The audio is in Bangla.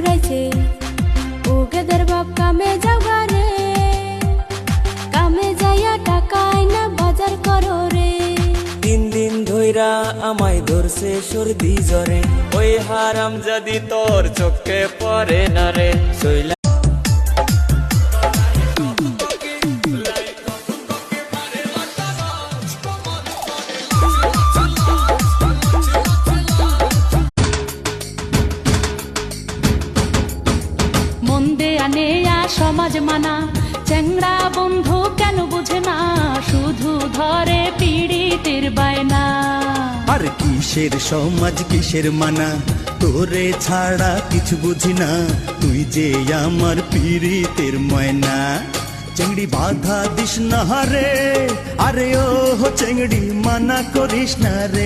ঘুরাইছে ও গেদের বাপ কামে যাওয়া রে, কামে যাইয়া টাকায় না বাজার করো রে। 3 দিন ধইরা আমায় ধরছে সর্দি জ্বরে, ওই হারামজাদি তোর চোখে পড়ে না রে। শৈলা মন্দে আনে সমাজ মানা, চ্যাংড়া বন্ধু কেন বুঝে না, শুধু ধরে পীড়িতের বায়না। আর কিসের সমাজ কিসের মানা, তোরে ছাড়া কিছু বুঝি না, তুই যে আমার পীড়িতের ময়না। চেংড়ি বাধা দিস না রে, আরে ও চেংড়ি মানা করিস না রে।